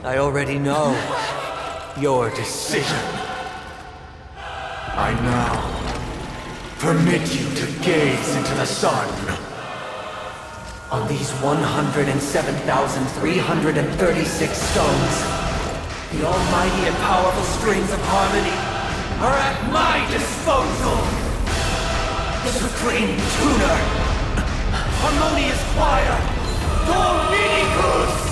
I already know your decision. I now permit you to gaze into the sun. On these 107,336 stones, the almighty and powerful strings of harmony are at my disposal. The supreme tuner, harmonious choir, Dominicus!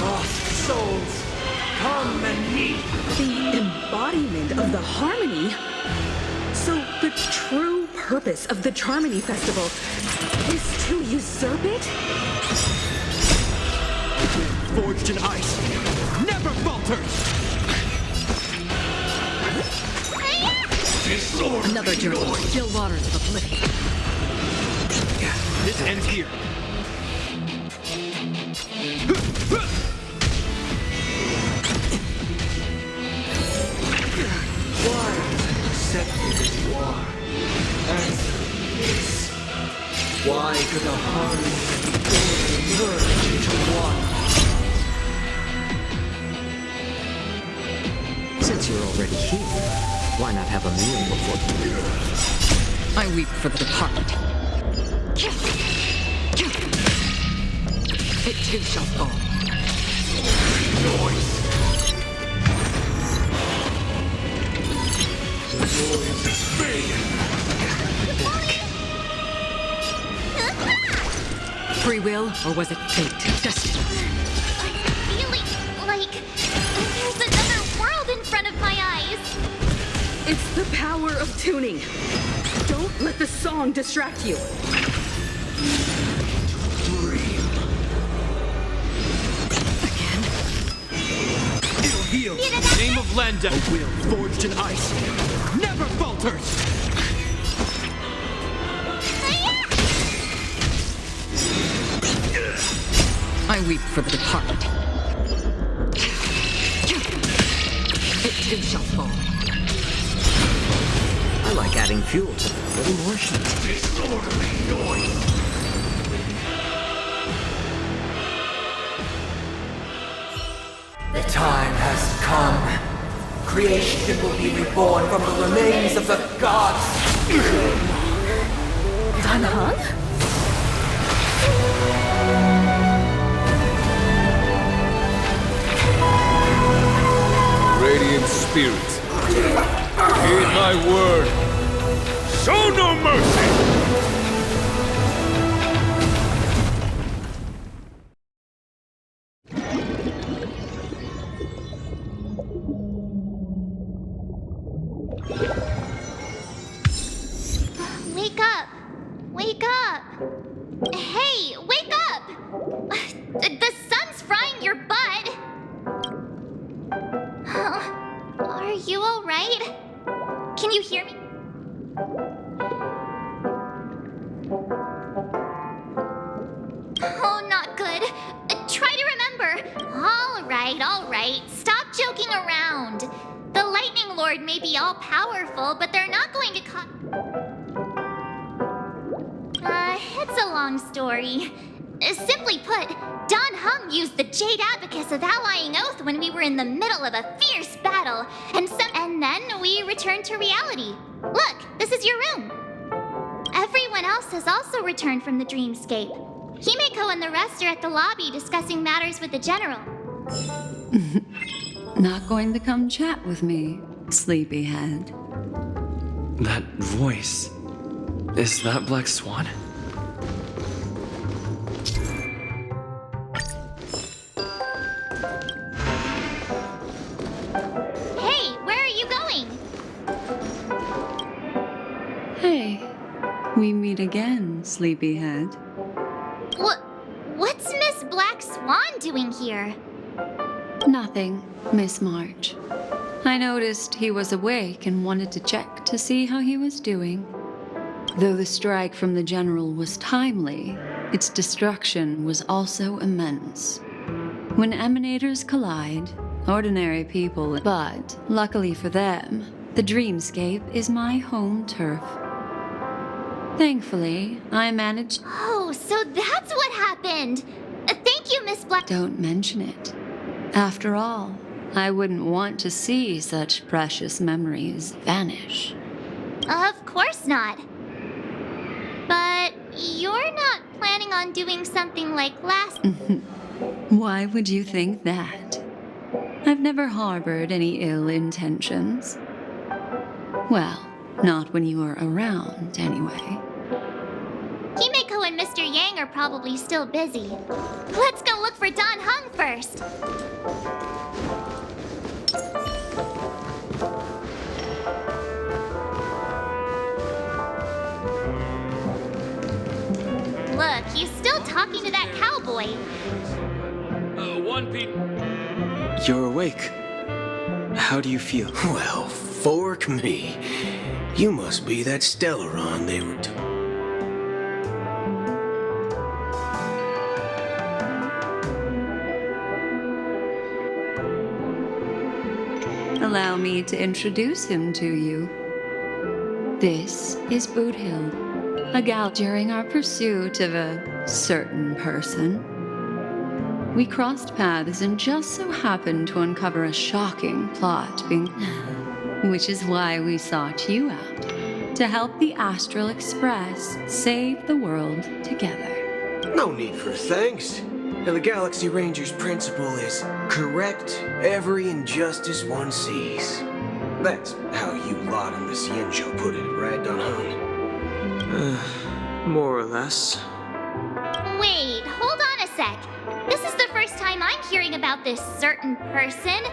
Lost souls, come and meet. The embodiment of the harmony? So the true purpose of the Charmony Festival is to usurp it? Forged in ice, never falters! Another journey, still waters of oblivion. This ends here. Why, accepted as you are, answer this. Why could the harmony and order merge into one? Since you're already here, why not have a meal before you? I weep for the departed. It too shall fall. Noise. The noise is fading. Free will, or was it fate? Destiny? I'm feeling like there's another world in front of my eyes. It's the power of tuning. Don't let the song distract you. Dream. Again? It'll heal. Name of Lenda. A will forged in ice, never falters! I weep for the departed. It too shall fall. I like adding fuel to the emotion. Disorderly noise. The time has come. Creation will be reborn from the remains of the gods. Danhang? Radiant spirits, heed my word. Show no mercy! Wake up! Wake up! Hey, wake up! The sun's frying your butt! Are you alright? Can you hear me? Oh, not good. Try to remember. All right. Stop joking around. The Lightning Lord may be all-powerful, but they're not going to it's a long story. Simply put, Don Hung used the Jade Abacus of Allying Oath when we were in the middle of a fierce battle, and then we returned to reality. Look, this is your room. Everyone else has also returned from the dreamscape. Himeko and the rest are at the lobby discussing matters with the General. Not going to come chat with me, sleepyhead. That voice. Is that Black Swan? Hey, where are you going? Hey, we meet again, sleepyhead. What's Miss Black Swan doing here? Nothing, Miss March. I noticed he was awake and wanted to check to see how he was doing. Though the strike from the General was timely, its destruction was also immense. When emanators collide, ordinary people... But, luckily for them, the dreamscape is my home turf. Thankfully, I managed. Oh, so that's what happened. Thank you, Miss Black. Don't mention it. After all, I wouldn't want to see such precious memories vanish. Of course not. But you're not planning on doing something like last. Why would you think that? I've never harbored any ill intentions. Well, not when you were around, anyway. Himeko and Mr. Yang are probably still busy. Let's go look for Don Hung first. Look, he's still talking to that cowboy. One Piece. You're awake. How do you feel? Well, fork me. You must be that Stellaron they were Allow me to introduce him to you. This is Boothild, a gal during our pursuit of a certain person. We crossed paths and just so happened to uncover a shocking plot being... Which is why we sought you out, to help the Astral Express save the world together. No need for thanks. And the Galaxy Ranger's principle is correct every injustice one sees. That's how you lot in the Cienjo put it, right, Don Hung? More or less. Wait, hold on a sec. This is the first time I'm hearing about this certain person.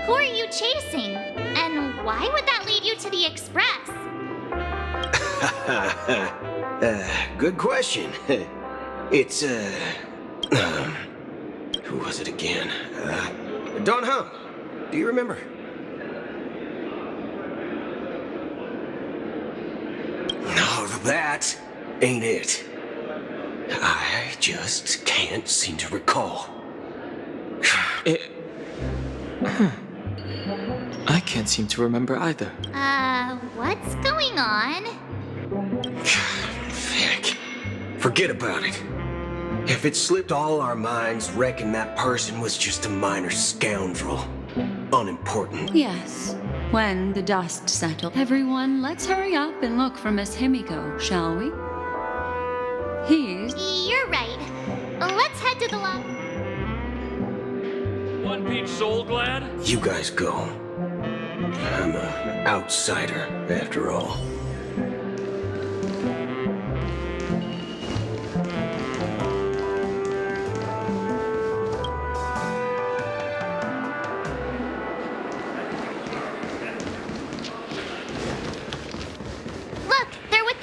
Who are you chasing? And why would that lead you to the Express? Good question. It's, who was it again? Don Hung. Do you remember? No, that ain't it. I just can't seem to recall. I can't seem to remember either. What's going on? Heck, forget about it. If it slipped all our minds, reckon that person was just a minor scoundrel. Unimportant. Yes, when the dust settles. Everyone, let's hurry up and look for Miss Himiko, shall we? You're right. Let's head to the One Piece Soul Glad? You guys go. I'm an outsider, after all. Look, they're with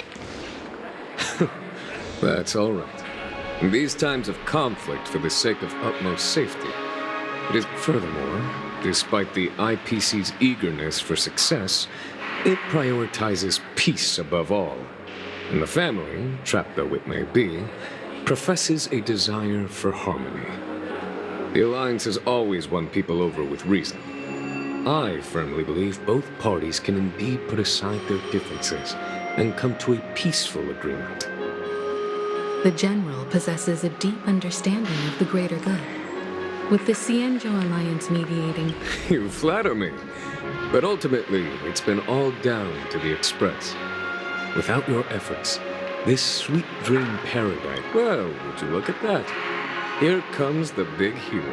the... That's all right. In these times of conflict for the sake of utmost safety, it is furthermore, despite the IPC's eagerness for success, it prioritizes peace above all. And the family, trapped though it may be, professes a desire for harmony. The Alliance has always won people over with reason. I firmly believe both parties can indeed put aside their differences and come to a peaceful agreement. The General possesses a deep understanding of the greater good, with the Cienjo Alliance mediating. You flatter me. But ultimately, it's been all down to the Express. Without your efforts, this sweet dream paradise... Well, would you look at that? Here comes the big hero.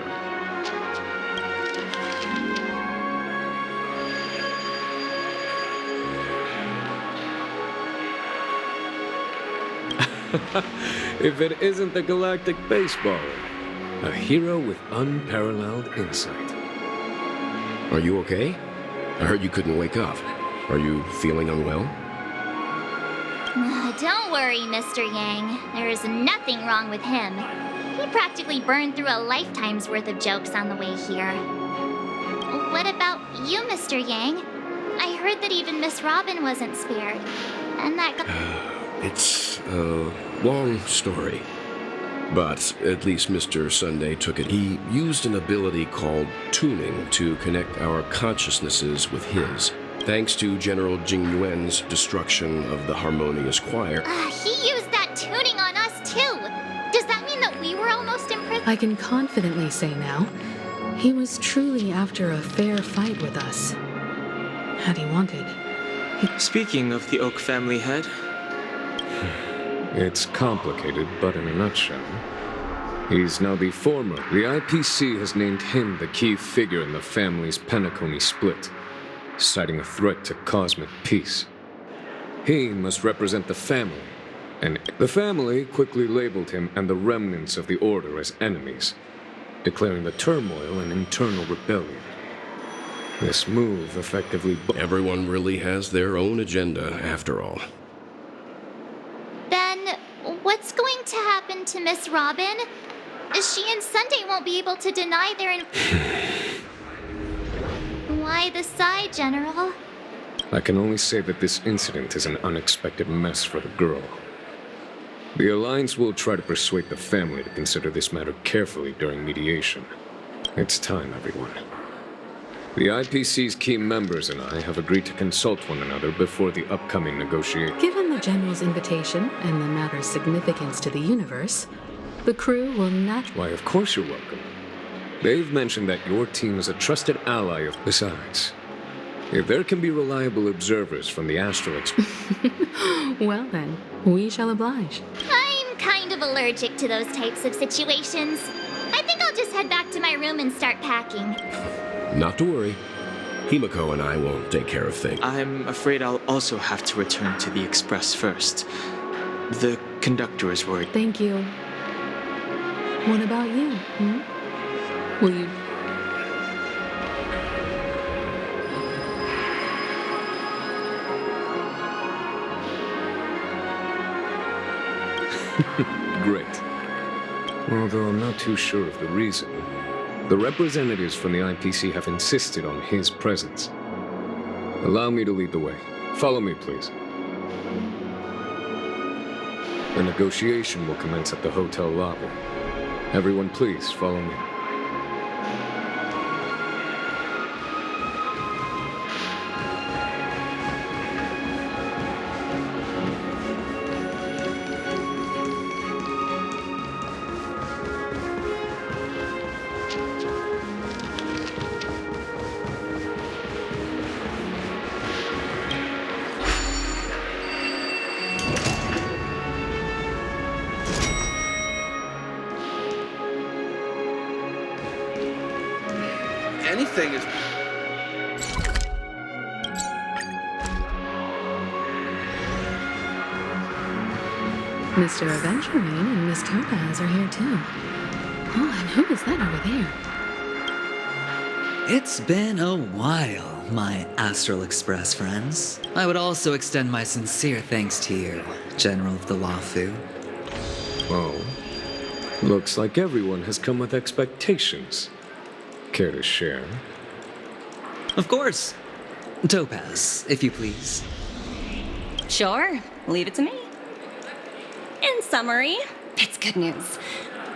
If it isn't the galactic baseballer, a hero with unparalleled insight. Are you okay? I heard you couldn't wake up. Are you feeling unwell? Don't worry, Mr. Yang. There is nothing wrong with him. He practically burned through a lifetime's worth of jokes on the way here. What about you, Mr. Yang? I heard that even Miss Robin wasn't spared. And that... It's a long story. But at least Mr. Sunday took it. He used an ability called tuning to connect our consciousnesses with his. Thanks to General Jing Yuan's destruction of the Harmonious Choir. He used that tuning on us too. Does that mean that we were almost imprisoned? I can confidently say now, he was truly after a fair fight with us. Had he wanted. Speaking of the Oak family head, It's complicated, but in a nutshell, he's now the former. The IPC has named him the key figure in the family's Penacony split, citing a threat to cosmic peace. He must represent the family, and the family quickly labeled him and the remnants of the Order as enemies, declaring the turmoil an internal rebellion. This move effectively... Everyone really has their own agenda, after all. Then what's going to happen to Miss Robin? She and Sunday won't be able to deny their Why the sigh, General? I can only say that this incident is an unexpected mess for the girl. The Alliance will try to persuade the family to consider this matter carefully during mediation. It's time, everyone. The IPC's key members and I have agreed to consult one another before the upcoming negotiation. Given the General's invitation and the matter's significance to the universe, the crew will naturally... Why, of course you're welcome. They've mentioned that your team is a trusted ally of... Besides, if there can be reliable observers from the Astral Well then, we shall oblige. I'm kind of allergic to those types of situations. I think I'll just head back to my room and start packing. Not to worry. Himiko and I will take care of things. I'm afraid I'll also have to return to the Express first. The conductor is worried. Thank you. What about you? Will you... Great. Although I'm not too sure of the reason. The representatives from the IPC have insisted on his presence. Allow me to lead the way. Follow me, please. The negotiation will commence at the hotel lobby. Everyone, please follow me. Anything is... Mr. Aventurine and Miss Topaz are here too. Oh, and who is that over there? It's been a while, my Astral Express friends. I would also extend my sincere thanks to you, General of the Luofu. Oh. Looks like everyone has come with expectations. Care to share? Of course. Topaz, if you please. Sure, leave it to me. In summary, it's good news.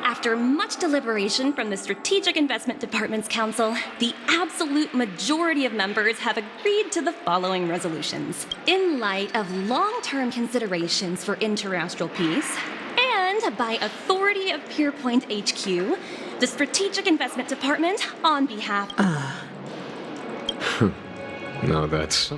After much deliberation from the Strategic Investment Department's Council, the absolute majority of members have agreed to the following resolutions. In light of long-term considerations for interastral peace, and by authority of Pierpoint HQ, the Strategic Investment Department, on behalf of... Now that's...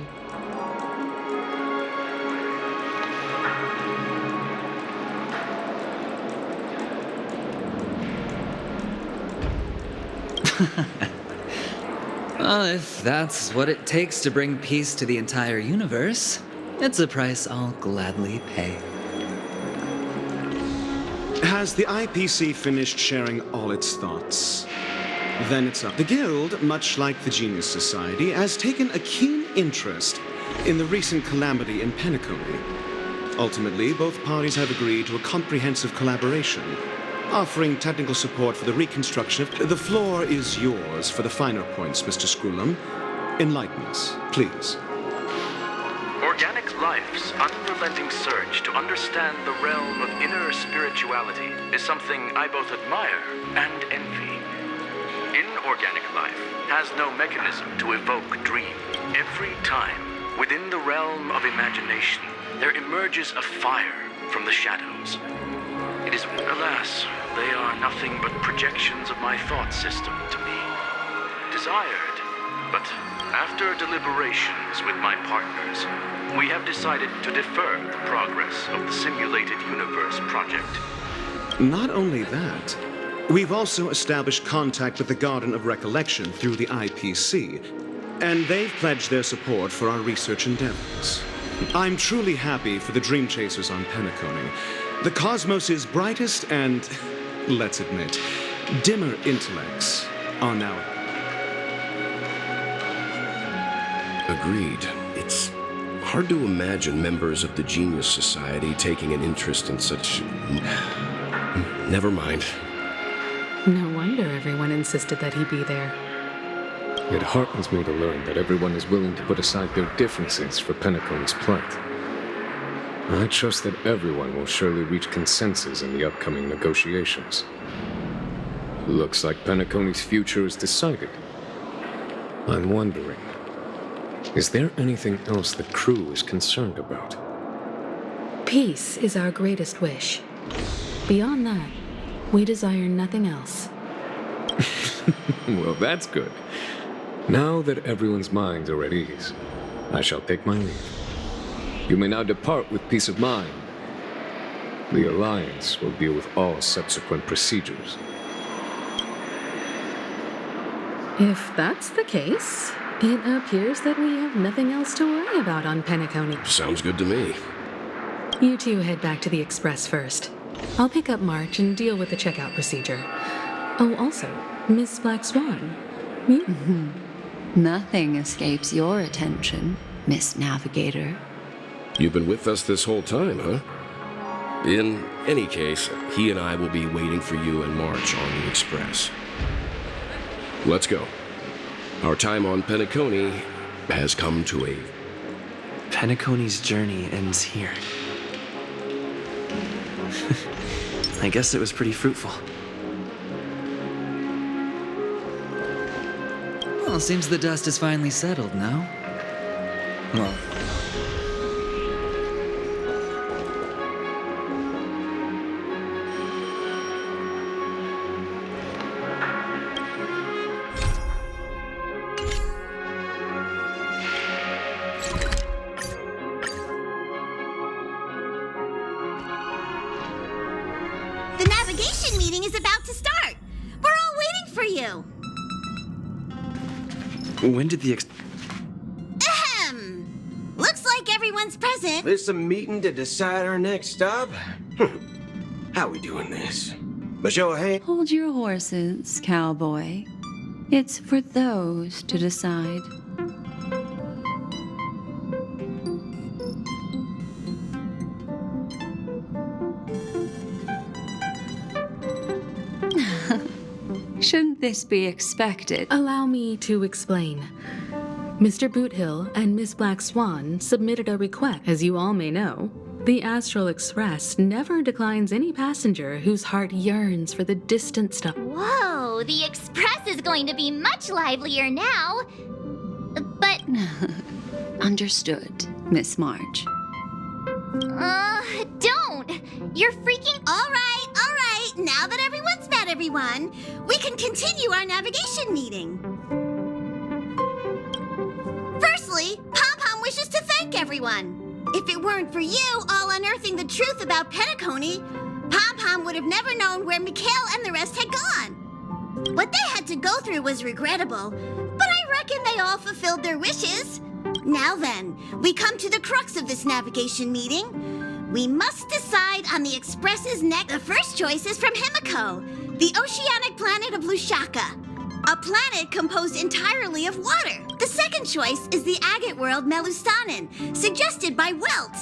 Well, if that's what it takes to bring peace to the entire universe, it's a price I'll gladly pay. Has the IPC finished sharing all its thoughts? Then it's up. The Guild, much like the Genius Society, has taken a keen interest in the recent calamity in Penacony. Ultimately, both parties have agreed to a comprehensive collaboration, offering technical support for the reconstruction of... The floor is yours for the finer points, Mr. Screwlum. Enlighten us, please. Organic life's unrelenting surge to understand the realm of inner spirituality is something I both admire and envy. Inorganic life has no mechanism to evoke dreams. Every time, within the realm of imagination, there emerges a fire from the shadows. It is, alas, they are nothing but projections of my thought system to me. Desired, but after deliberations with my partners, we have decided to defer the progress of the Simulated Universe project. Not only that, we've also established contact with the Garden of Recollection through the IPC, and they've pledged their support for our research endeavors. I'm truly happy for the Dream Chasers on Penacony. The cosmos' brightest and, let's admit, dimmer intellects are now... Agreed. It's hard to imagine members of the Genius Society taking an interest in such... Never mind. No wonder everyone insisted that he be there. It heartens me to learn that everyone is willing to put aside their differences for Penacony's plight. I trust that everyone will surely reach consensus in the upcoming negotiations. Looks like Penacony's future is decided. I'm wondering, is there anything else the crew is concerned about? Peace is our greatest wish. Beyond that, we desire nothing else. Well, that's good. Now that everyone's minds are at ease, I shall take my leave. You may now depart with peace of mind. The Alliance will deal with all subsequent procedures. If that's the case, it appears that we have nothing else to worry about on Penacony. Sounds good to me. You two head back to the Express first. I'll pick up March and deal with the checkout procedure. Oh, also, Miss Black Swan. You? Nothing escapes your attention, Miss Navigator. You've been with us this whole time, huh? In any case, he and I will be waiting for you in March on the Express. Let's go. Our time on Penacony has come to a... Penacony's journey ends here. I guess it was pretty fruitful. Well, seems the dust is finally settled now. Well... The navigation meeting is about to start. We're all waiting for you. When did the Ahem. Looks like everyone's present. This a meeting to decide our next stop? How we doing this? A show of hands? Hold your horses, cowboy. It's for those to decide. Shouldn't this be expected? Allow me to explain. Mr. Boothill and Miss Black Swan submitted a request. As you all may know, the Astral Express never declines any passenger whose heart yearns for the distant stuff. Whoa, the Express is going to be much livelier now. But... Understood, Miss March. Don't! You're freaking... All right. Now that everyone's met everyone, we can continue our navigation meeting. Firstly, Pom-Pom wishes to thank everyone. If it weren't for you all unearthing the truth about Penacony, Pom-Pom would have never known where Mikhail and the rest had gone. What they had to go through was regrettable, but I reckon they all fulfilled their wishes. Now then, we come to the crux of this navigation meeting. We must decide on the Express's next. The first choice is from Himiko, the oceanic planet of Lushaka, a planet composed entirely of water. The second choice is the agate world Melustanen, suggested by Welt.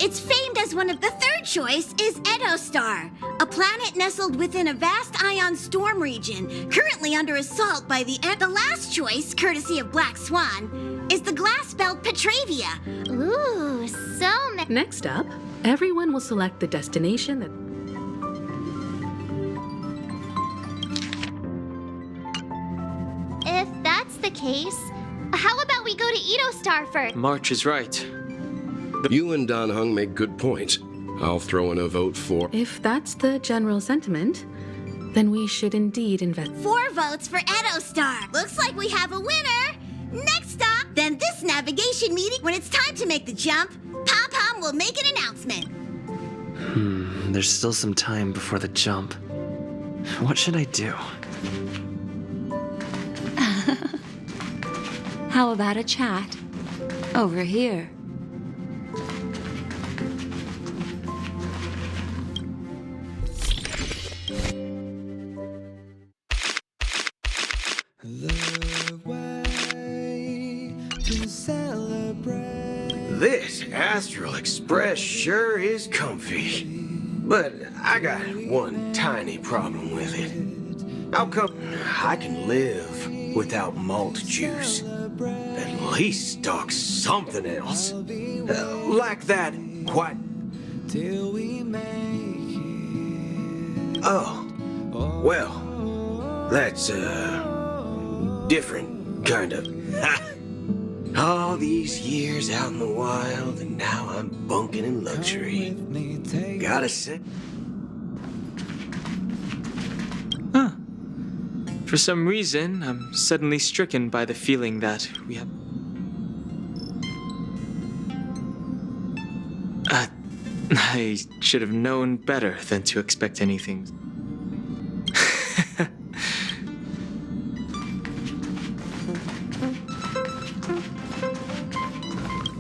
It's famed as one of the third choice is Edostar, a planet nestled within a vast ion storm region, currently under assault by the last choice, courtesy of Black Swan, is the glass belt Petravia. Ooh, so Next up, everyone will select the destination that... If that's the case, How about we go to Edo Star first? March is right. You and Don Hung make good points. I'll throw in a vote for... If that's the general sentiment, then we should indeed invest. 4 votes for Edo Star. Looks like we have a winner. Next stop, then this navigation meeting. When it's time to make the jump, Pom-Pom will make an announcement. There's still some time before the jump. What should I do? How about a chat? Over here. This Astral Express sure is comfy. But I got one tiny problem with it. How come I can live without malt juice? At least stock something else. Like that what? Oh, well, that's a different kind of... All these years out in the wild, and now I'm bunking in luxury. Gotta say... For some reason, I'm suddenly stricken by the feeling that we have... I should have known better than to expect anything.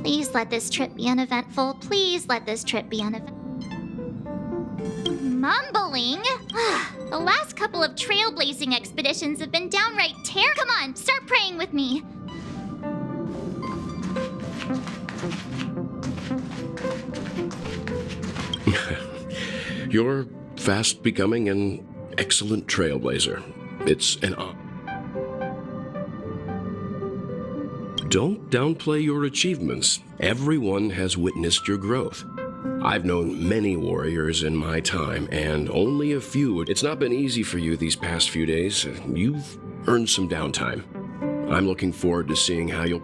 Please let this trip be uneventful. Please let this trip be uneventful. Mumbling? The last couple of trailblazing expeditions have been downright terrible. Come on, start praying with me. You're fast becoming an excellent trailblazer. It's an honor. Don't downplay your achievements. Everyone has witnessed your growth. I've known many warriors in my time, and only a few. It's not been easy for you these past few days. You've earned some downtime. I'm looking forward to seeing how you'll...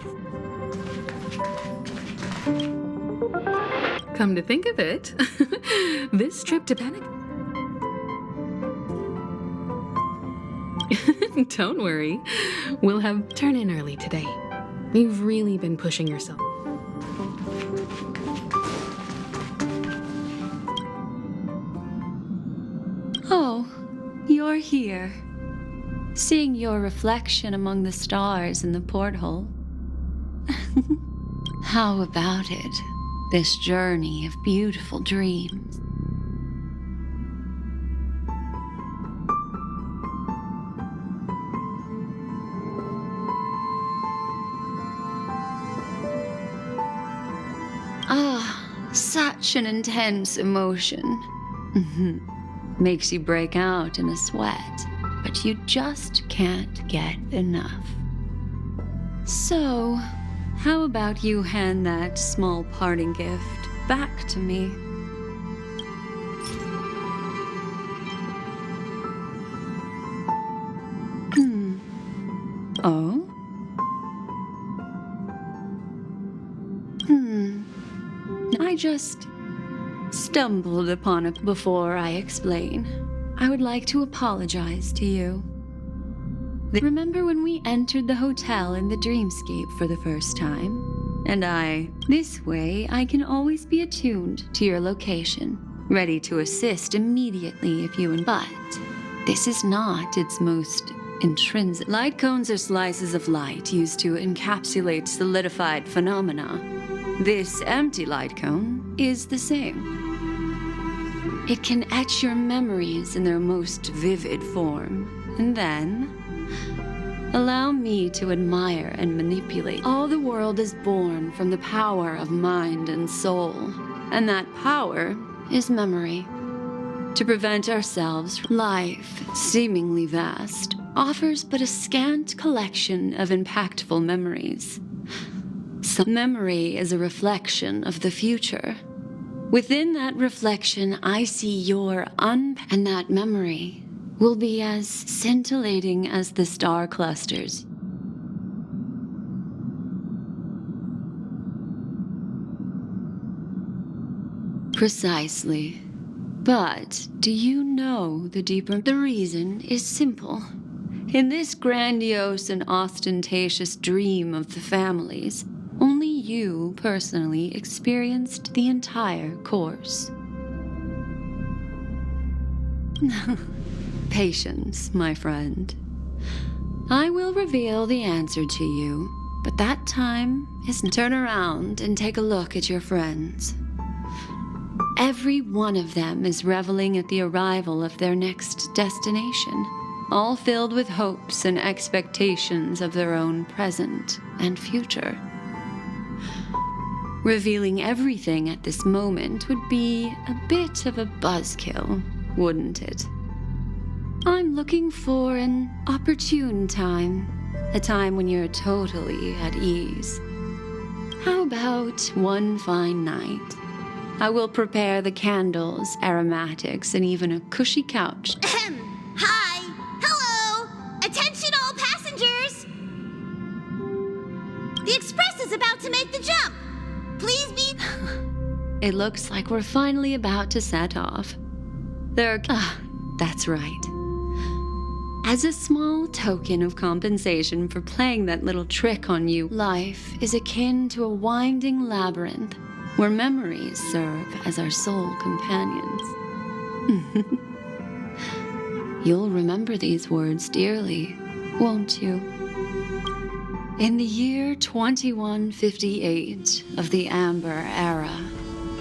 Come to think of it, this trip to Panic... Don't worry, we'll have turn in early today. You've really been pushing yourself. Oh, you're here. Seeing your reflection among the stars in the porthole. How about it? This journey of beautiful dreams. Such an intense emotion. Makes you break out in a sweat, but you just can't get enough. So, how about you hand that small parting gift back to me? Oh? I just stumbled upon it before I explain. I would like to apologize to you. Remember when we entered the hotel in the dreamscape for the first time? And this way, I can always be attuned to your location, ready to assist immediately if you... But this is not its most intrinsic. Light cones are slices of light used to encapsulate solidified phenomena. This empty light cone is the same. It can etch your memories in their most vivid form, and then allow me to admire and manipulate. All the world is born from the power of mind and soul, and that power is memory. To prevent ourselves, life, seemingly vast, offers but a scant collection of impactful memories. Some memory is a reflection of the future. Within that reflection, I see your and that memory will be as scintillating as the star clusters. Precisely. But do you know the deeper... The reason is simple. In this grandiose and ostentatious dream of the families, only you personally experienced the entire course. Patience, my friend. I will reveal the answer to you, but that time is... Turn around and take a look at your friends. Every one of them is reveling at the arrival of their next destination, all filled with hopes and expectations of their own present and future. Revealing everything at this moment would be a bit of a buzzkill, wouldn't it? I'm looking for an opportune time, a time when you're totally at ease. How about one fine night? I will prepare the candles, aromatics, and even a cushy couch. Hi! Hello! Attention all passengers! The express is about to make the jump! Please be... It looks like we're finally about to set off. That's right. As a small token of compensation for playing that little trick on you, life is akin to a winding labyrinth where memories serve as our sole companions. You'll remember these words dearly, won't you? In the year 2158 of the Amber Era,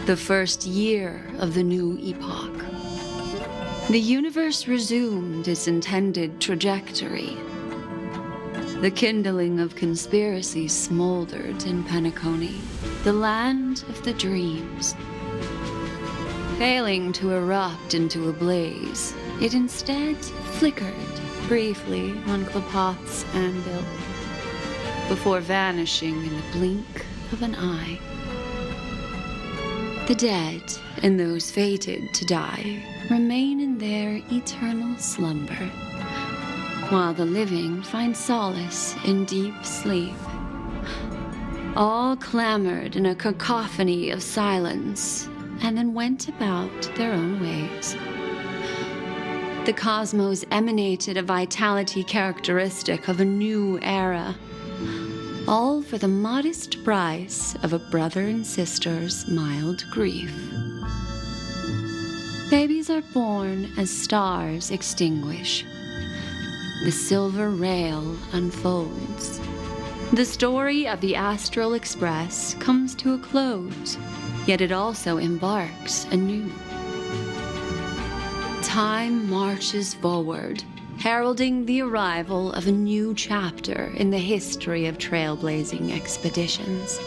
the first year of the new epoch, the universe resumed its intended trajectory. The kindling of conspiracy smoldered in Penacony, the land of the dreams. Failing to erupt into a blaze, it instead flickered briefly on Klapoth's anvil, before vanishing in the blink of an eye. The dead and those fated to die remain in their eternal slumber, while the living find solace in deep sleep. All clamored in a cacophony of silence, and then went about their own ways. The cosmos emanated a vitality characteristic of a new era, all for the modest price of a brother and sister's mild grief. Babies are born as stars extinguish. The silver rail unfolds. The story of the Astral Express comes to a close, yet it also embarks anew. Time marches forward, heralding the arrival of a new chapter in the history of trailblazing expeditions.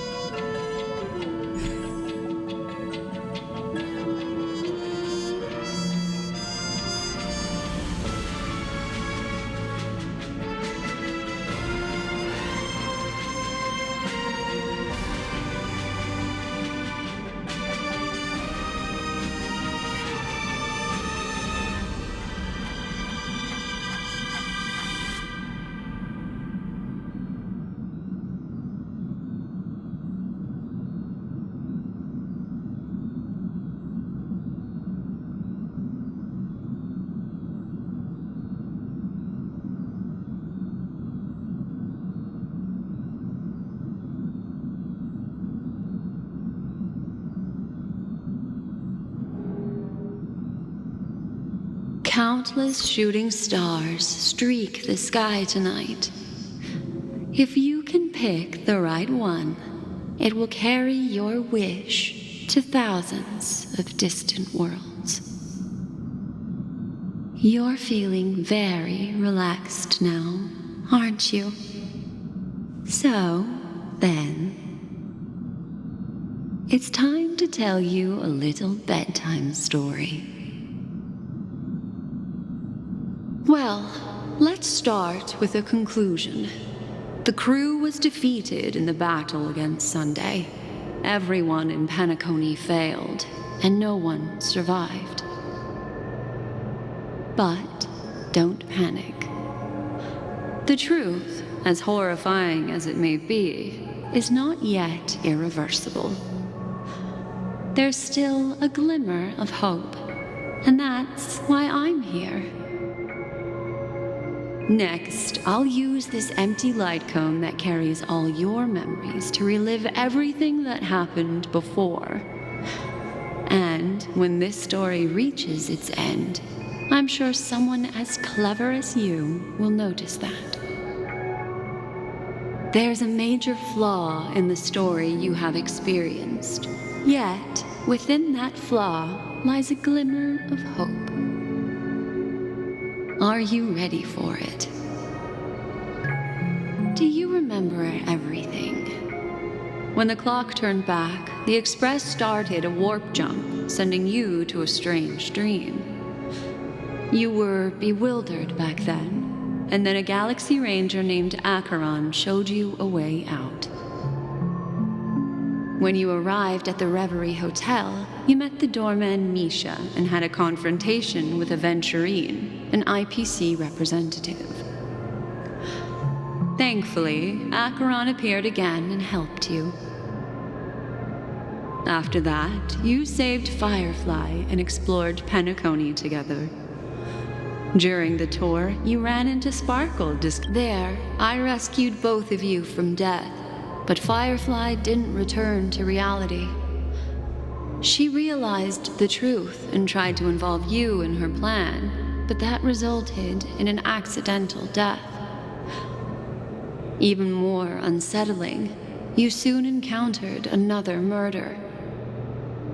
Countless shooting stars streak the sky tonight. If you can pick the right one, it will carry your wish to thousands of distant worlds. You're feeling very relaxed now, aren't you? So, then, it's time to tell you a little bedtime story. Well, let's start with a conclusion. The crew was defeated in the battle against Sunday. Everyone in Penacony failed, and no one survived. But don't panic. The truth, as horrifying as it may be, is not yet irreversible. there's still a glimmer of hope. And that's why I'm here. Next, I'll use this empty light cone that carries all your memories to relive everything that happened before. And when this story reaches its end, I'm sure someone as clever as you will notice that. There's a major flaw in the story you have experienced. Yet, within that flaw lies a glimmer of hope. Are you ready for it? Do you remember everything? When the clock turned back, the Express started a warp jump, sending you to a strange dream. You were bewildered back then, and then a Galaxy Ranger named Acheron showed you a way out. When you arrived at the Reverie Hotel, you met the doorman Misha and had a confrontation with Aventurine, an IPC representative. Thankfully, Acheron appeared again and helped you. After that, you saved Firefly and explored Penacony together. During the tour, you ran into Sparkle. There, I rescued both of you from death, but Firefly didn't return to reality. She realized the truth and tried to involve you in her plan, but that resulted in an accidental death. Even more unsettling, you soon encountered another murder.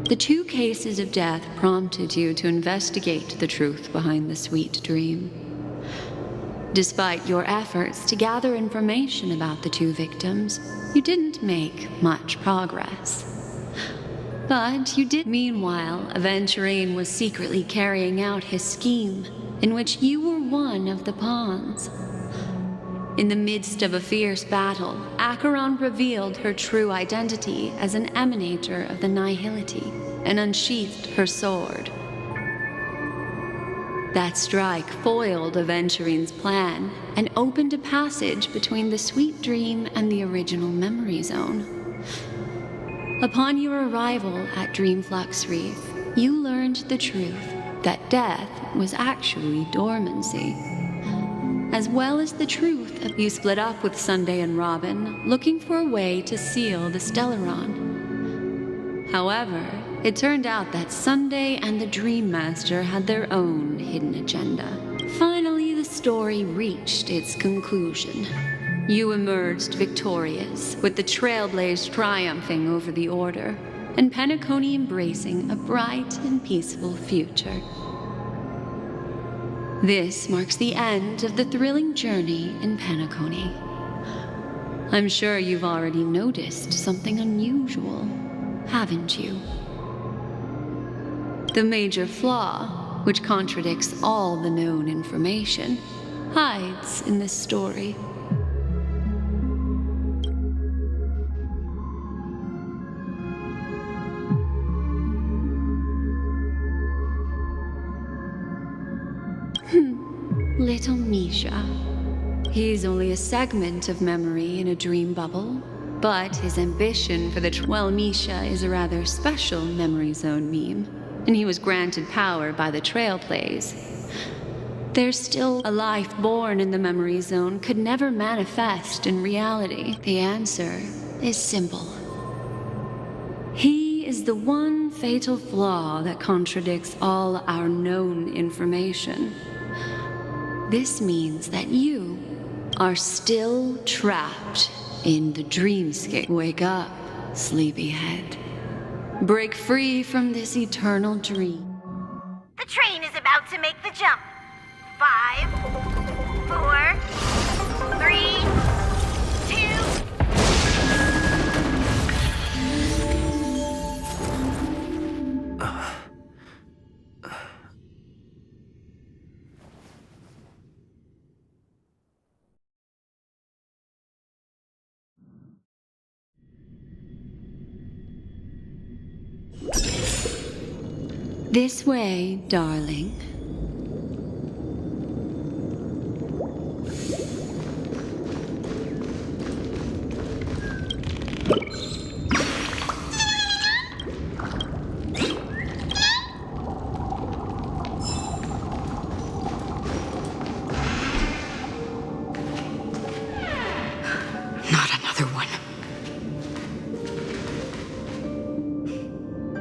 The 2 cases of death prompted you to investigate the truth behind the sweet dream. Despite your efforts to gather information about the 2 victims, you didn't make much progress. But you did. Meanwhile, Aventurine was secretly carrying out his scheme, in which you were one of the pawns. In the midst of a fierce battle, Acheron revealed her true identity as an emanator of the Nihility and unsheathed her sword. That strike foiled Aventurine's plan and opened a passage between the sweet dream and the original memory zone. Upon your arrival at Dreamflux Reef, you learned the truth that death was actually dormancy. As well as the truth that you split up with Sunday and Robin, looking for a way to seal the Stellaron. However, it turned out that Sunday and the Dream Master had their own hidden agenda. Finally, the story reached its conclusion. You emerged victorious, with the Trailblaze triumphing over the Order, and Penacony embracing a bright and peaceful future. This marks the end of the thrilling journey in Penacony. I'm sure you've already noticed something unusual, haven't you? The major flaw, which contradicts all the known information, hides in this story. Little Misha. He's only a segment of memory in a dream bubble, but his ambition for well, Misha is a rather special memory zone meme, and he was granted power by the Trailblaze. There's still a life born in the memory zone could never manifest in reality. The answer is simple. He is the one fatal flaw that contradicts all our known information. This means that you are still trapped in the dreamscape. Wake up, sleepyhead. Break free from this eternal dream. The train is about to make the jump. 5, 4, 3, 2. This way, darling.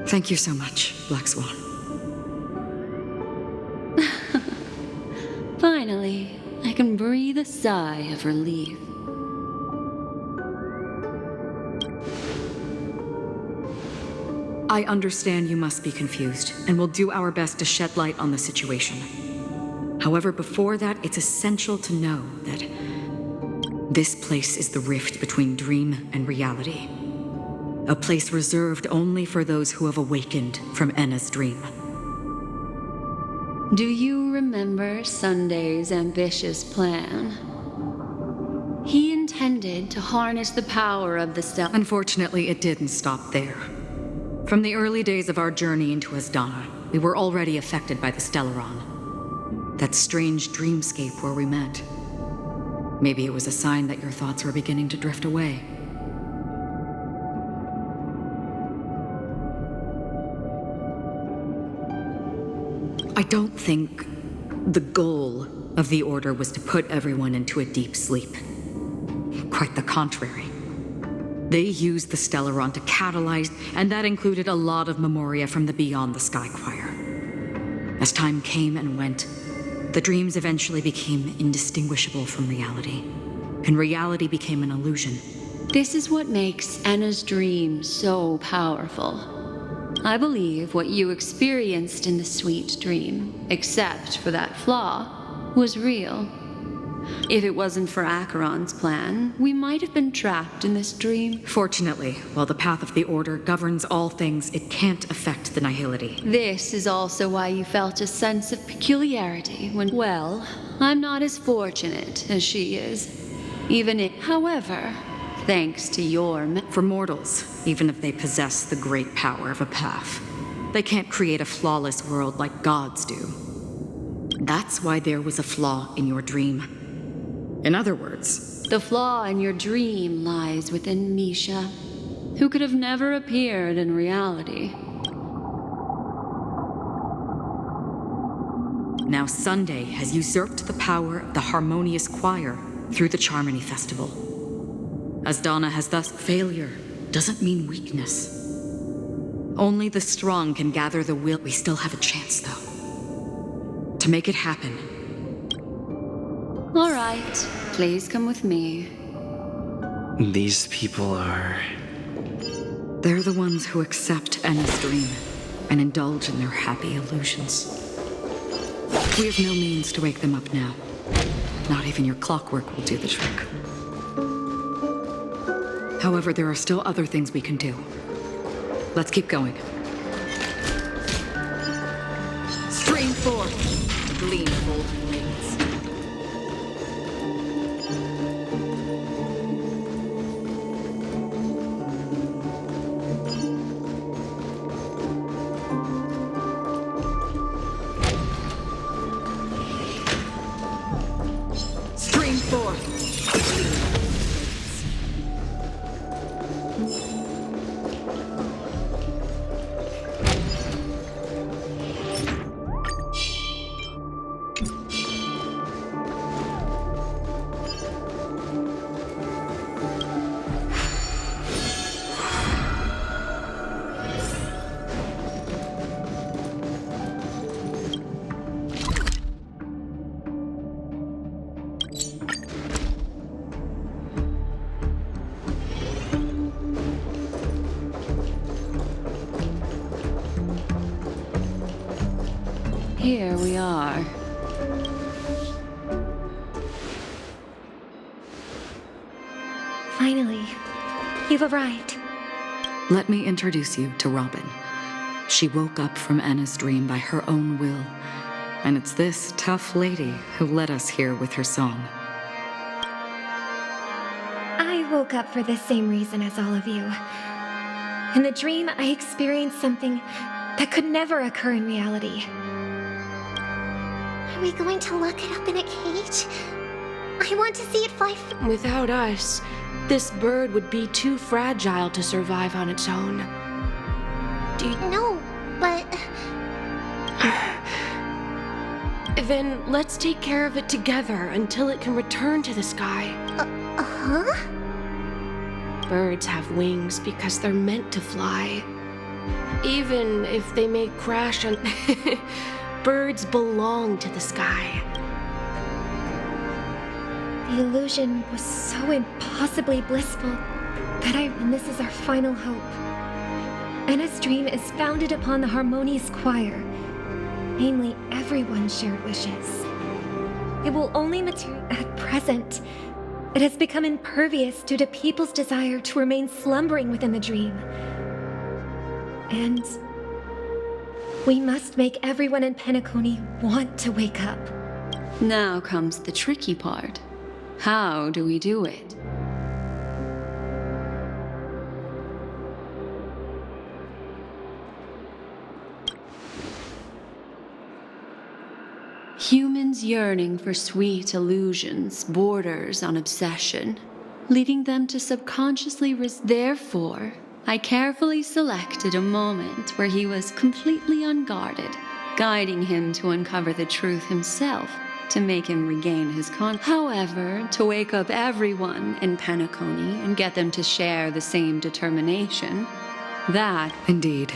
Thank you so much, Black Swan. Finally, I can breathe a sigh of relief. I understand you must be confused, and will do our best to shed light on the situation. However, before that, it's essential to know that this place is the rift between dream and reality. A place reserved only for those who have awakened from Enna's dream. Do you remember Sunday's ambitious plan? He intended to harness the power of the Stellar. Unfortunately, it didn't stop there. From the early days of our journey into Asdana, we were already affected by the Stellaron. That strange dreamscape where we met. Maybe it was a sign that your thoughts were beginning to drift away. I don't think the goal of the Order was to put everyone into a deep sleep. Quite the contrary. They used the Stellaron to catalyze, and that included a lot of memoria from the Beyond the Sky Choir. As time came and went, the dreams eventually became indistinguishable from reality, and reality became an illusion. This is what makes Anna's dream so powerful. I believe what you experienced in the sweet dream, except for that flaw, was real. If it wasn't for Acheron's plan, we might have been trapped in this dream. Fortunately, while the path of the Order governs all things, it can't affect the Nihility. This is also why you felt a sense of peculiarity when, well, I'm not as fortunate as she is. However, thanks to your... For mortals, even if they possess the great power of a path, they can't create a flawless world like gods do. That's why there was a flaw in your dream. In other words, the flaw in your dream lies within Misha, who could have never appeared in reality. Now Sunday has usurped the power of the Harmonious Choir through the Charmony Festival. Asdana has thus... Failure doesn't mean weakness. Only the strong can gather the will. We still have a chance, though. To make it happen. All right, please come with me. These people are... They're the ones who accept Enna's dream and indulge in their happy illusions. We have no means to wake them up now. Not even your clockwork will do the trick. However, there are still other things we can do. Let's keep going. Stream forth, gleam of old blades. Stream forth. Here we are. Finally, you've arrived. Let me introduce you to Robin. She woke up from Enna's dream by her own will, and it's this tough lady who led us here with her song. I woke up for the same reason as all of you. In the dream, I experienced something that could never occur in reality. Are we going to lock it up in a cage? I want to see it fly. Without us, this bird would be too fragile to survive on its own. Do you... No, but... Then let's take care of it together until it can return to the sky. Huh? Birds have wings because they're meant to fly. Even if they may crash on... Birds belong to the sky. The illusion was so impossibly blissful and this is our final hope. Anna's dream is founded upon the harmonious choir, namely everyone's shared wishes. It will only materialize at present. It has become impervious due to people's desire to remain slumbering within the dream. And we must make everyone in Penacony want to wake up. Now comes the tricky part. How do we do it? Humans yearning for sweet illusions borders on obsession, leading them to subconsciously Therefore, I carefully selected a moment where he was completely unguarded, guiding him to uncover the truth himself, to make him regain his However, to wake up everyone in Penacony and get them to share the same determination, that... Indeed.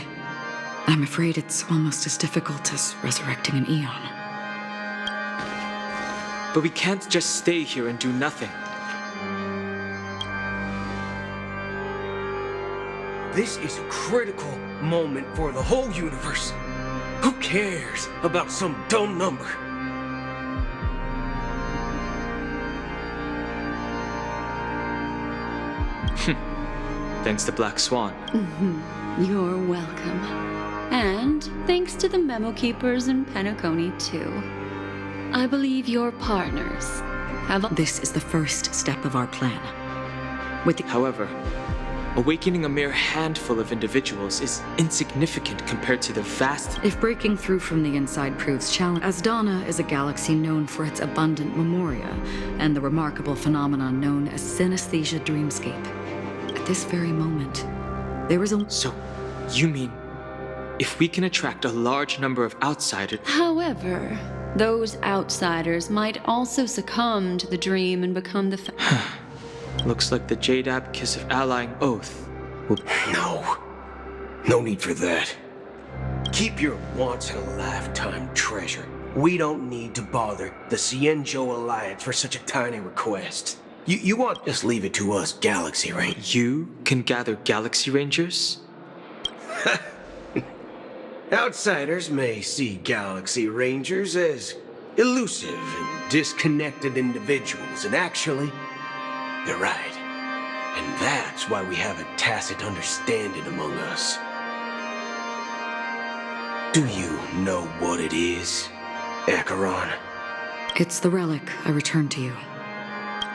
I'm afraid it's almost as difficult as resurrecting an eon. But we can't just stay here and do nothing. This is a critical moment for the whole universe. Who cares about some dumb number? Thanks to Black Swan. You're welcome. And thanks to the memo keepers in Penacony, too. I believe your partners have... This is the first step of our plan. However, awakening a mere handful of individuals is insignificant compared to the vast... If breaking through from the inside proves challenging, Asdana is a galaxy known for its abundant memoria and the remarkable phenomenon known as synesthesia dreamscape. At this very moment, there is a... So, you mean, if we can attract a large number of outsiders... However, those outsiders might also succumb to the dream and become the... Looks like the Jade Abacus of Allying Oath will... No need for that. Keep your once-in-a-lifetime treasure. We don't need to bother the Cienjo Alliance for such a tiny request. You want... Just leave it to us, Galaxy Rangers. You can gather Galaxy Rangers? Outsiders may see Galaxy Rangers as elusive and disconnected individuals, and actually, they're right. And that's why we have a tacit understanding among us. Do you know what it is, Acheron? It's the relic I returned to you.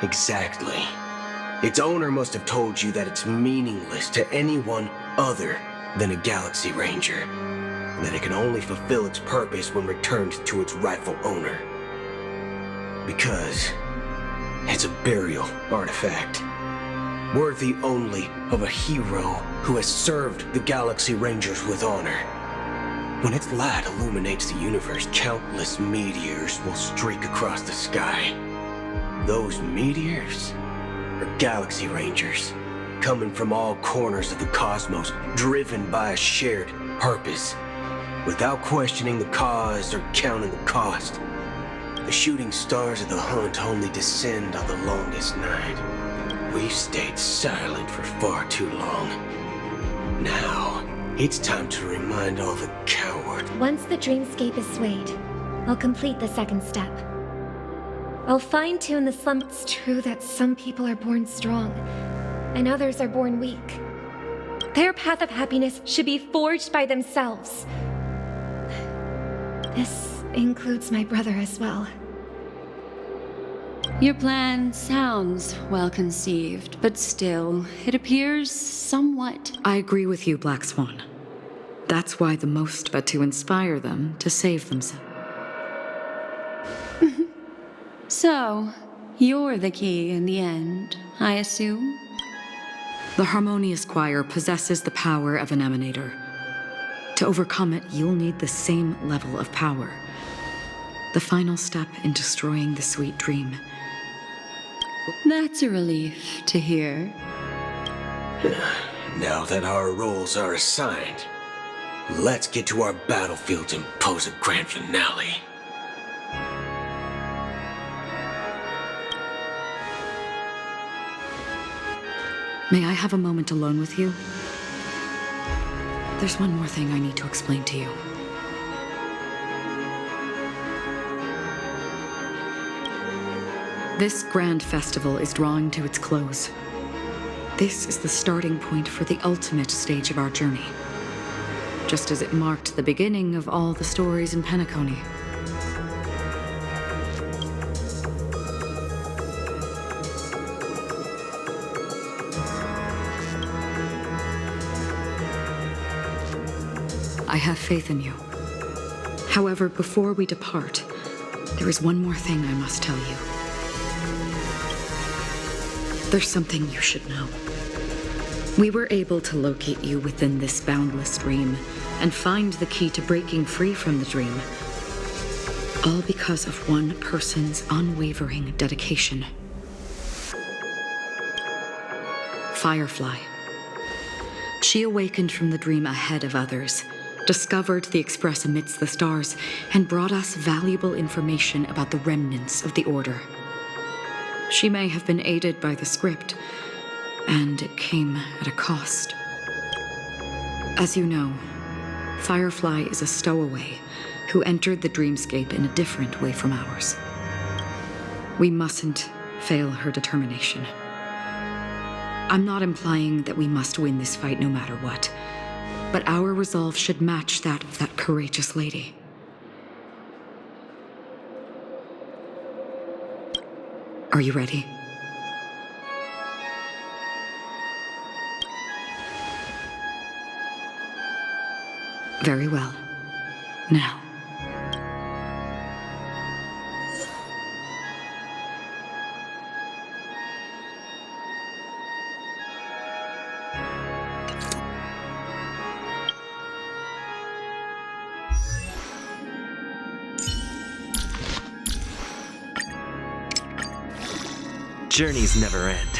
Exactly. Its owner must have told you that it's meaningless to anyone other than a Galaxy Ranger, and that it can only fulfill its purpose when returned to its rightful owner. Because it's a burial artifact, worthy only of a hero who has served the Galaxy Rangers with honor. When its light illuminates the universe, countless meteors will streak across the sky. Those meteors are Galaxy Rangers, coming from all corners of the cosmos, driven by a shared purpose. Without questioning the cause or counting the cost, the shooting stars of the hunt only descend on the longest night. We've stayed silent for far too long. Now, it's time to remind all the cowards. Once the dreamscape is swayed, I'll complete the second step. I'll fine-tune the slump. It's true that some people are born strong, and others are born weak. Their path of happiness should be forged by themselves. This includes my brother as well. Your plan sounds well conceived, but still, it appears somewhat... I agree with you, Black Swan. That's why the most but to inspire them to save themselves. So, you're the key in the end, I assume? The harmonious choir possesses the power of an emanator. To overcome it, you'll need the same level of power. The final step in destroying the sweet dream. That's a relief to hear. Now that our roles are assigned, let's get to our battlefields and pose a grand finale. May I have a moment alone with you? There's one more thing I need to explain to you. This grand festival is drawing to its close. This is the starting point for the ultimate stage of our journey, just as it marked the beginning of all the stories in Penacony. I have faith in you. However, before we depart, there is one more thing I must tell you. There's something you should know. We were able to locate you within this boundless dream and find the key to breaking free from the dream. All because of one person's unwavering dedication. Firefly. She awakened from the dream ahead of others, discovered the Express amidst the stars, and brought us valuable information about the remnants of the Order. She may have been aided by the script, and it came at a cost. As you know, Firefly is a stowaway who entered the dreamscape in a different way from ours. We mustn't fail her determination. I'm not implying that we must win this fight no matter what, but our resolve should match that of that courageous lady. Are you ready? Very well. Now. Journeys never end.